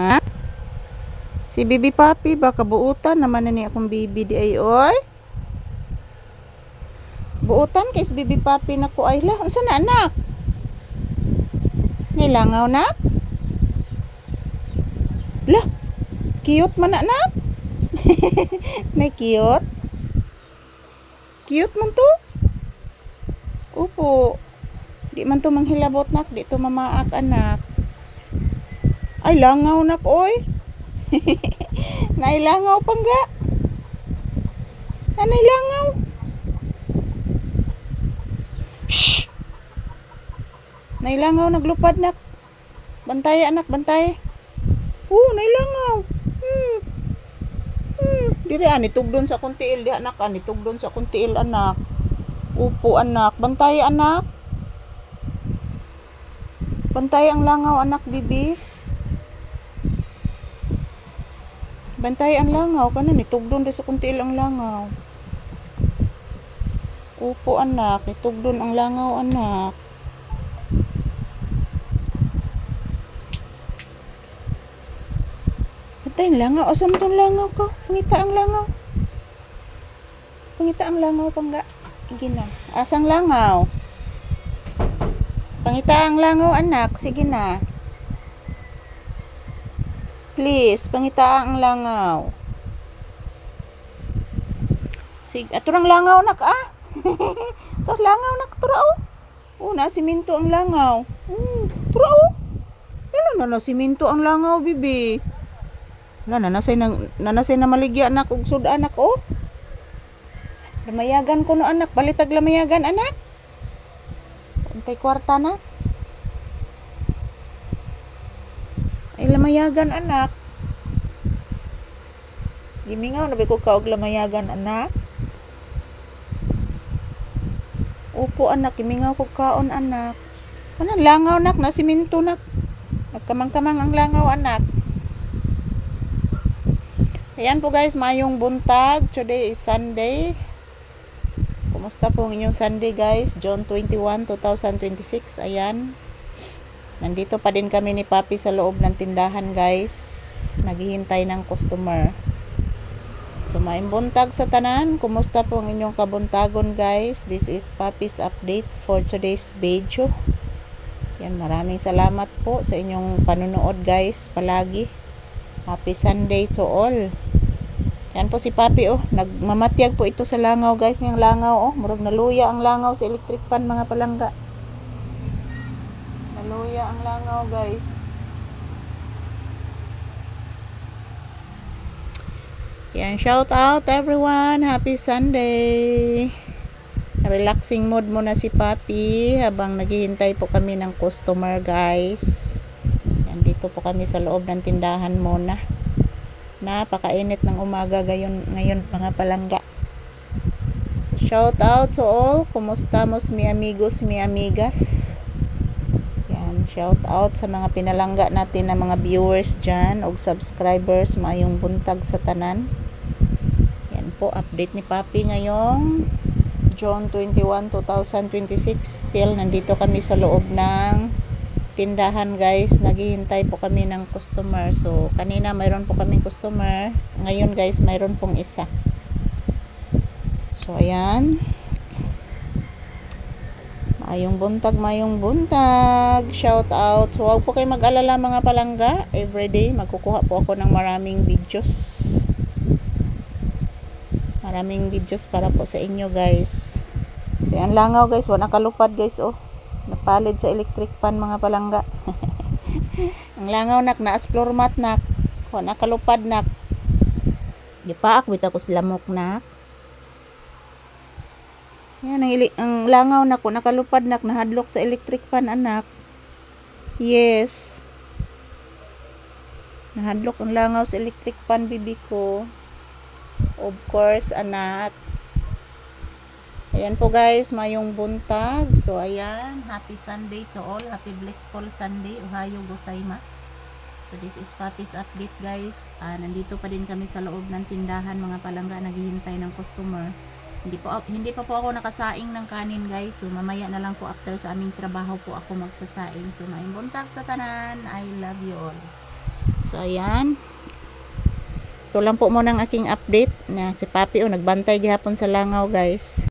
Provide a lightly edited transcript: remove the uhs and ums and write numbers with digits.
Ha? Si Bibi Papi baka buutan naman na ni akong bibi di ay oy. Buutan kay si Bibi Papi nako ay la. Unsa na anak? Nilangaw na? La, cute man na anak. Nay cute. Cute man to. Upo. Di man to manghilabot nak, di to mamaak anak. Ay langaw nak oy. Nailangaw pangga. Nailangaw. Shh. Nailangaw naglupad nak. Bantay anak, bantay. Nailangaw. Diri ani tugdon sa kuntiil di anak, ani tugdon sa kuntiil anak. Upo anak, bantay anak. Bantay ang langaw anak bibi. Bantay ang langaw kana ni tugdon di sa kuntiil ang langaw. Upo anak, nitugdon ang langaw anak. Bantay ang langaw, asa mo tong langaw ko? Pangita ang langaw. Pangita ang langaw pangga. Sige na. Asang langaw? Pangita ang langaw anak, sige na. Please, pangita ang langaw. Sige, aturang langaw nak ah. Ito langaw nak turao. Na siminto ang langaw. Turao. Na siminto ang langaw bibi. Nanasay na maligya anak ug sud anak oh. Lamayagan ko no anak, balitag lamayagan anak. Antay kwarta na. Ay lamayagan anak. Gimingaw na ba ko kaog lamayagan anak? Upo anak, gimingaw ko kaon anak. Ano langaw nak, na siminto nak. Nagkamang-kamang ang langaw anak. Ayan po guys, mayong buntag. Today is Sunday. Kumusta po ang inyong Sunday guys? June 21, 2026. Ayan. Nandito pa din kami ni Papi sa loob ng tindahan guys. Naghihintay ng customer. So maayong buntag sa tanan. Kumusta po ang inyong kabuntagon guys? This is Papi's update for today's video. Yan, maraming salamat po sa inyong panunood guys palagi. Happy Sunday to all. Yan po si Papi oh, nagmamatyag po ito sa langaw guys, yung langaw oh, murag naluya ang langaw sa electric pan mga palangga. Naluya ang langaw guys. Yan, shout out everyone, happy Sunday. Relaxing mood muna si Papi habang naghihintay po kami ng customer guys. Yan, dito po kami sa loob ng tindahan muna. Napakainit ng umaga ngayon mga palangga. So, shout out to all. Kumusta mos mi amigos, mi amigas. Yan, shout out sa mga pinalangga natin na mga viewers dyan o subscribers. Maayong buntag sa tanan. Yan po, update ni Papi ngayong June 21, 2026. Still, nandito kami sa loob ng tindahan guys, naghihintay po kami ng customer. So kanina mayroon po kaming customer, ngayon guys mayroon pong isa. So ayan, mayong buntag, shout out. So huwag po kayo mag-alala mga palangga, everyday magkukuha po ako ng maraming videos para po sa inyo guys. So ayan langaw guys, wala kalupad guys oh, napalid sa electric pan mga palangga. Ang langaw nak naas floor mat nak. Wala kalupad nak. Gipaak bitaw ko sa lamok nak. Yan ang langaw nak ko nakalupad nak, nahadlok sa electric pan anak. Yes. Nahadlok ang langaw sa electric pan bibi ko. Of course anak. Ayan po guys, mayong buntag. So ayan, happy Sunday to all. Happy blissful Sunday. Ohayo gozaimasu. So this is Papi's update guys. Nandito pa din kami sa loob ng tindahan mga palangga, naghihintay ng customer. Hindi pa po ako nakasaing ng kanin guys. So mamaya na lang po after sa aming trabaho po ako magsasaing. So mayong buntag sa tanan. I love you all. So ayan, ito lang po muna ang aking update na si Papi nagbantay gihapon sa langaw guys.